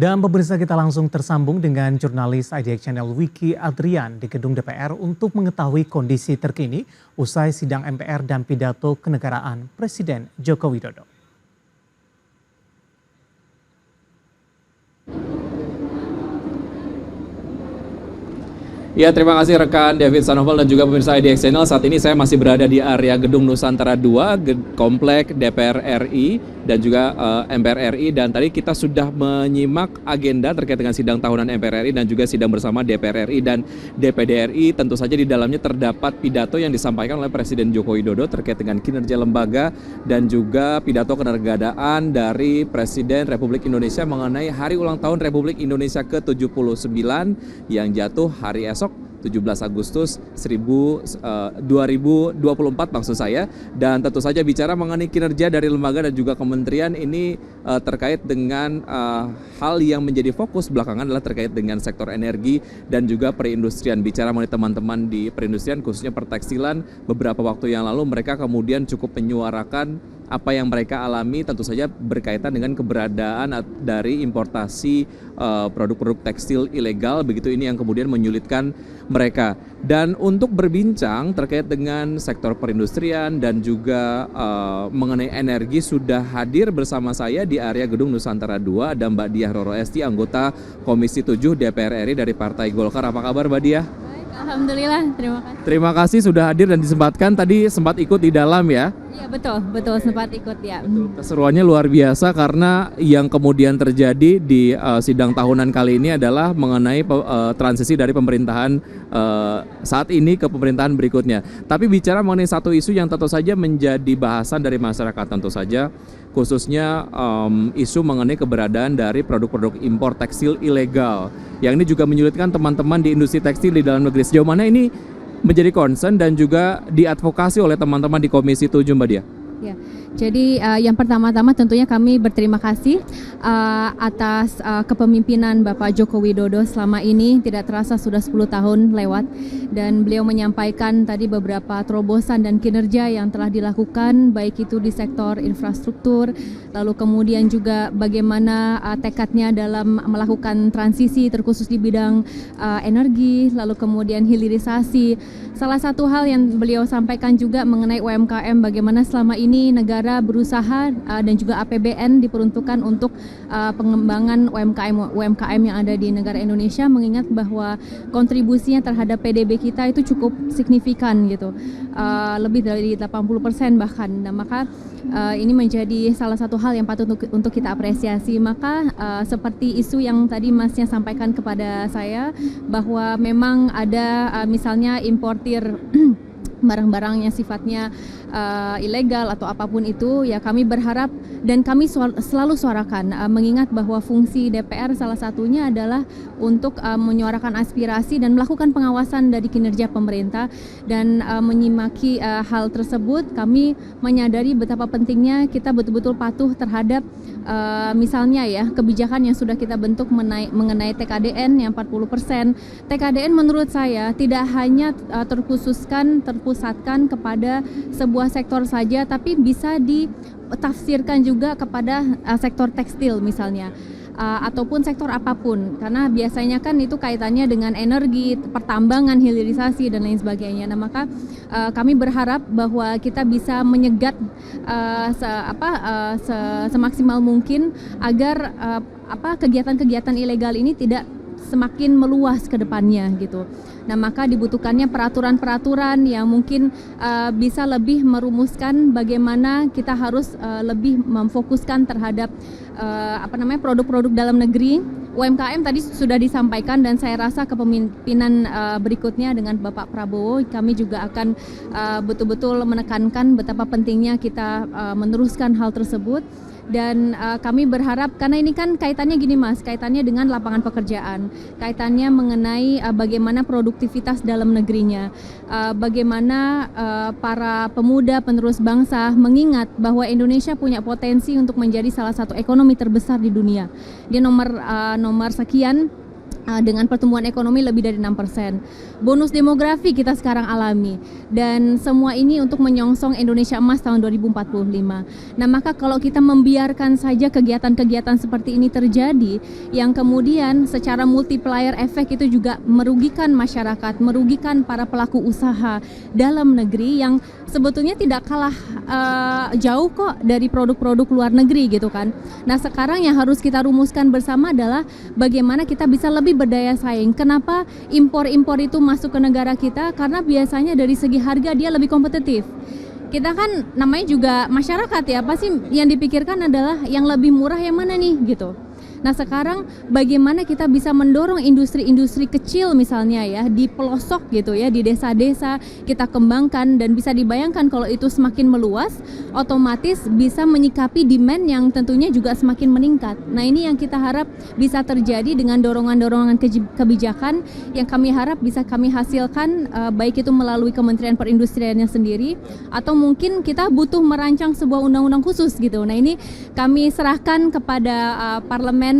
Dan pemirsa, kita langsung tersambung dengan jurnalis IDX Channel Wiki Adrian di gedung DPR untuk mengetahui kondisi terkini usai sidang MPR dan pidato kenegaraan Presiden Joko Widodo. Ya, terima kasih rekan David Sanoval dan juga pemirsa IDX Channel. Saat ini saya masih berada di area Gedung Nusantara 2, komplek DPR RI dan juga MPR RI. Dan tadi kita sudah menyimak agenda terkait dengan sidang tahunan MPR RI dan juga sidang bersama DPR RI dan DPD RI. Tentu saja di dalamnya terdapat pidato yang disampaikan oleh Presiden Joko Widodo terkait dengan kinerja lembaga dan juga pidato kenegaraan dari Presiden Republik Indonesia mengenai Hari Ulang Tahun Republik Indonesia ke-79 yang jatuh hari esok 17 Agustus 2024 maksud saya. Dan tentu saja bicara mengenai kinerja dari lembaga dan juga kementerian ini terkait dengan hal yang menjadi fokus belakangan adalah terkait dengan sektor energi dan juga perindustrian. Bicara mengenai teman-teman di perindustrian khususnya pertekstilan, beberapa waktu yang lalu mereka kemudian cukup menyuarakan apa yang mereka alami tentu saja berkaitan dengan keberadaan dari importasi produk-produk tekstil ilegal, begitu ini yang kemudian menyulitkan mereka. Dan untuk berbincang terkait dengan sektor perindustrian dan juga mengenai energi sudah hadir bersama saya di area Gedung Nusantara 2 ada Mbak Diah Roro Esti, anggota Komisi 7 DPR RI dari Partai Golkar. Apa kabar Mbak Diah? Alhamdulillah, terima kasih. Terima kasih sudah hadir dan disempatkan, tadi sempat ikut di dalam ya? Iya betul sempat ikut ya. Keseruannya luar biasa karena yang kemudian terjadi di sidang tahunan kali ini adalah mengenai transisi dari pemerintahan saat ini ke pemerintahan berikutnya. Tapi bicara mengenai satu isu yang tentu saja menjadi bahasan dari masyarakat tentu saja, khususnya isu mengenai keberadaan dari produk-produk impor tekstil ilegal. Yang ini juga menyulitkan teman-teman di industri tekstil di dalam negeri. Sejauh mana ini menjadi concern dan juga diadvokasi oleh teman-teman di Komisi 7, Mbak Diah? Ya, jadi yang pertama-tama tentunya kami berterima kasih atas kepemimpinan Bapak Joko Widodo selama ini. Tidak terasa sudah 10 tahun lewat dan beliau menyampaikan tadi beberapa terobosan dan kinerja yang telah dilakukan baik itu di sektor infrastruktur, lalu kemudian juga bagaimana tekadnya dalam melakukan transisi terkhusus di bidang energi, lalu kemudian hilirisasi. Salah satu hal yang beliau sampaikan juga mengenai UMKM, bagaimana selama ini negara berusaha dan juga APBN diperuntukkan untuk pengembangan UMKM yang ada di negara Indonesia, mengingat bahwa kontribusinya terhadap PDB kita itu cukup signifikan gitu, lebih dari 80% bahkan. Nah, maka ini menjadi salah satu hal yang patut untuk kita apresiasi. Maka seperti isu yang tadi Masnya sampaikan kepada saya bahwa memang ada misalnya importir barang-barang yang sifatnya ilegal atau apapun itu, ya kami berharap dan kami selalu suarakan, mengingat bahwa fungsi DPR salah satunya adalah untuk menyuarakan aspirasi dan melakukan pengawasan dari kinerja pemerintah. Dan menyimaki hal tersebut, kami menyadari betapa pentingnya kita betul-betul patuh terhadap misalnya ya kebijakan yang sudah kita bentuk mengenai TKDN yang 40%. TKDN menurut saya tidak hanya terpusatkan kepada sebuah sektor saja, tapi bisa ditafsirkan juga kepada sektor tekstil misalnya, ataupun sektor apapun, karena biasanya kan itu kaitannya dengan energi, pertambangan, hilirisasi dan lain sebagainya. Nah, maka kami berharap bahwa kita bisa menyegat semaksimal mungkin agar kegiatan-kegiatan ilegal ini tidak semakin meluas ke depannya gitu. Nah, maka dibutuhkannya peraturan-peraturan yang mungkin bisa lebih merumuskan bagaimana kita harus lebih memfokuskan terhadap produk-produk dalam negeri. UMKM tadi sudah disampaikan dan saya rasa kepemimpinan berikutnya dengan Bapak Prabowo kami juga akan betul-betul menekankan betapa pentingnya kita meneruskan hal tersebut. Dan kami berharap, karena ini kan kaitannya gini Mas, kaitannya dengan lapangan pekerjaan, kaitannya mengenai bagaimana produktivitas dalam negerinya, bagaimana para pemuda penerus bangsa mengingat bahwa Indonesia punya potensi untuk menjadi salah satu ekonomi terbesar di dunia. Dia nomor sekian dengan pertumbuhan ekonomi lebih dari 6%. bonus demografi kita sekarang alami, dan semua ini untuk menyongsong Indonesia Emas tahun 2045. Nah, maka kalau kita membiarkan saja kegiatan-kegiatan seperti ini terjadi, yang kemudian secara multiplier efek itu juga merugikan masyarakat, merugikan para pelaku usaha dalam negeri yang sebetulnya tidak kalah jauh kok dari produk-produk luar negeri gitu kan. Nah, sekarang yang harus kita rumuskan bersama adalah bagaimana kita bisa lebih berdaya saing. Kenapa impor-impor itu masuk ke negara kita? Karena biasanya dari segi harga dia lebih kompetitif. Kita kan namanya juga masyarakat ya, pasti yang dipikirkan adalah yang lebih murah yang mana nih gitu. Nah, sekarang bagaimana kita bisa mendorong industri-industri kecil misalnya ya di pelosok gitu ya, di desa-desa kita kembangkan, dan bisa dibayangkan kalau itu semakin meluas, otomatis bisa menyikapi demand yang tentunya juga semakin meningkat. Nah, ini yang kita harap bisa terjadi dengan dorongan-dorongan kebijakan yang kami harap bisa kami hasilkan, baik itu melalui Kementerian Perindustriannya sendiri atau mungkin kita butuh merancang sebuah undang-undang khusus gitu. Nah, ini kami serahkan kepada parlemen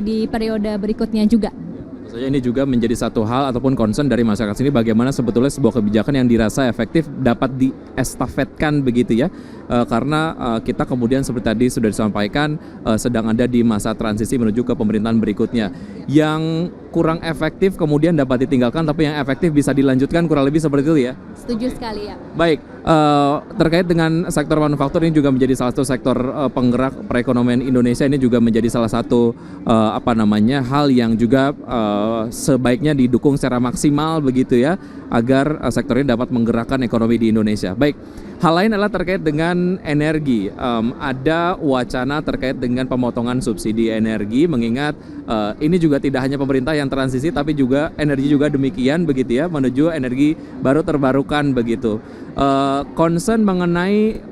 di periode berikutnya juga. Tentu saja ini juga menjadi satu hal ataupun concern dari masyarakat sini, bagaimana sebetulnya sebuah kebijakan yang dirasa efektif dapat diestafetkan begitu ya, karena kita kemudian seperti tadi sudah disampaikan sedang ada di masa transisi menuju ke pemerintahan berikutnya. Yang kurang efektif kemudian dapat ditinggalkan, tapi yang efektif bisa dilanjutkan, kurang lebih seperti itu ya. Setuju sekali ya. Baik, terkait dengan sektor manufaktur ini juga menjadi salah satu sektor penggerak perekonomian Indonesia, ini juga menjadi salah satu hal yang juga sebaiknya didukung secara maksimal begitu ya, agar sektor ini dapat menggerakkan ekonomi di Indonesia. Baik, hal lain adalah terkait dengan energi. Ada wacana terkait dengan pemotongan subsidi energi, mengingat ini juga tidak hanya pemerintah yang transisi, tapi juga energi juga demikian begitu ya, menuju energi baru terbarukan begitu. Concern mengenai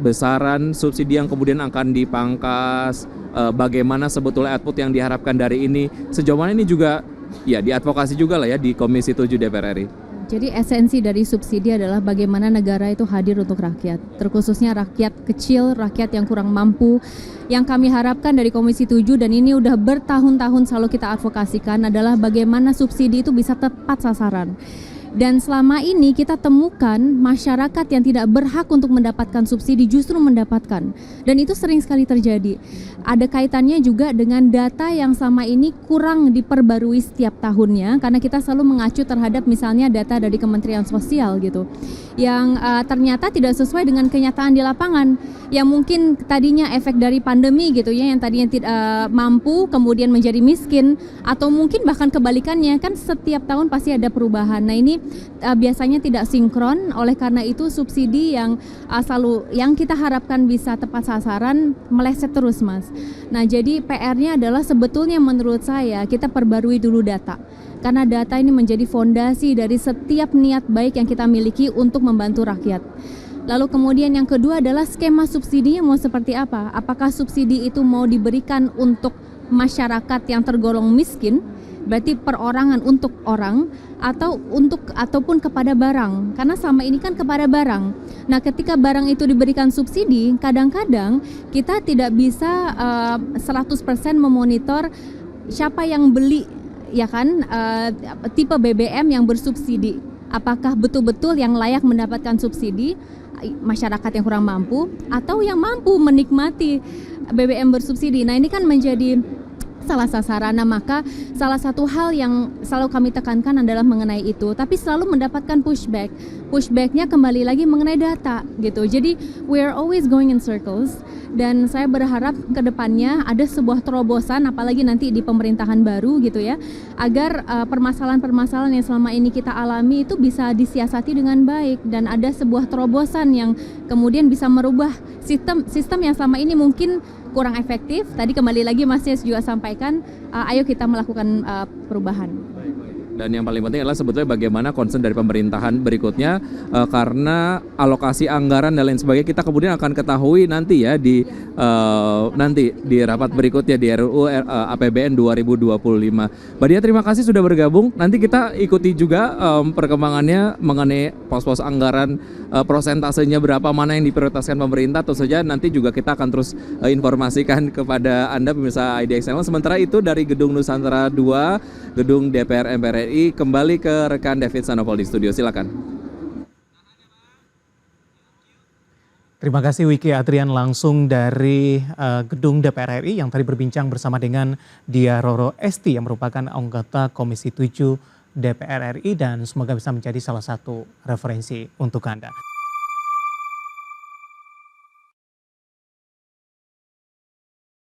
besaran subsidi yang kemudian akan dipangkas, bagaimana sebetulnya output yang diharapkan dari ini, sejauh mana ini juga ya diadvokasi juga lah ya di Komisi 7 DPR RI. Jadi esensi dari subsidi adalah bagaimana negara itu hadir untuk rakyat, terkhususnya rakyat kecil, rakyat yang kurang mampu. Yang kami harapkan dari Komisi 7, dan ini udah bertahun-tahun selalu kita advokasikan, adalah bagaimana subsidi itu bisa tepat sasaran. Dan selama ini kita temukan masyarakat yang tidak berhak untuk mendapatkan subsidi justru mendapatkan. Dan itu sering sekali terjadi. Ada kaitannya juga dengan data yang selama ini kurang diperbarui setiap tahunnya, karena kita selalu mengacu terhadap misalnya data dari Kementerian Sosial gitu, yang ternyata tidak sesuai dengan kenyataan di lapangan, yang mungkin tadinya efek dari pandemi gitu ya, yang tadinya tidak mampu kemudian menjadi miskin, atau mungkin bahkan kebalikannya, kan setiap tahun pasti ada perubahan. Nah, ini biasanya tidak sinkron, oleh karena itu subsidi yang selalu yang kita harapkan bisa tepat sasaran meleset terus, Mas. Nah, jadi PR-nya adalah sebetulnya menurut saya kita perbarui dulu data. Karena data ini menjadi fondasi dari setiap niat baik yang kita miliki untuk membantu rakyat. Lalu kemudian yang kedua adalah skema subsidinya mau seperti apa? Apakah subsidi itu mau diberikan untuk masyarakat yang tergolong miskin, berarti perorangan untuk orang, atau ataupun kepada barang, karena selama ini kan kepada barang. Nah, ketika barang itu diberikan subsidi, kadang-kadang kita tidak bisa 100% memonitor siapa yang beli, ya kan, tipe BBM yang bersubsidi. Apakah betul-betul yang layak mendapatkan subsidi masyarakat yang kurang mampu, atau yang mampu menikmati BBM bersubsidi. Nah, ini kan menjadi salah sasaran. Nah, maka salah satu hal yang selalu kami tekankan adalah mengenai itu, tapi selalu mendapatkan pushbacknya kembali lagi mengenai data gitu. Jadi we are always going in circles, dan saya berharap ke depannya ada sebuah terobosan, apalagi nanti di pemerintahan baru gitu ya, agar permasalahan-permasalahan yang selama ini kita alami itu bisa disiasati dengan baik, dan ada sebuah terobosan yang kemudian bisa merubah sistem yang selama ini mungkin kurang efektif. Tadi kembali lagi Mas Yes juga sampaikan, ayo kita melakukan perubahan. Dan yang paling penting adalah sebetulnya bagaimana concern dari pemerintahan berikutnya, karena alokasi anggaran dan lain sebagainya kita kemudian akan ketahui nanti ya di nanti di rapat berikutnya di RUU APBN 2025. Mbak Dia, terima kasih sudah bergabung. Nanti kita ikuti juga perkembangannya mengenai pos-pos anggaran, prosentasenya berapa, mana yang diprioritaskan pemerintah. Tentu saja nanti juga kita akan terus informasikan kepada Anda pemirsa IDX Channel. Sementara itu dari Gedung Nusantara 2, Gedung DPR MPR RI RI. Kembali ke rekan David Sandoval di studio, silakan. Terima kasih Wiki Adrian langsung dari gedung DPR RI yang tadi berbincang bersama dengan Dia Roro Esti yang merupakan anggota Komisi 7 DPR RI dan semoga bisa menjadi salah satu referensi untuk Anda.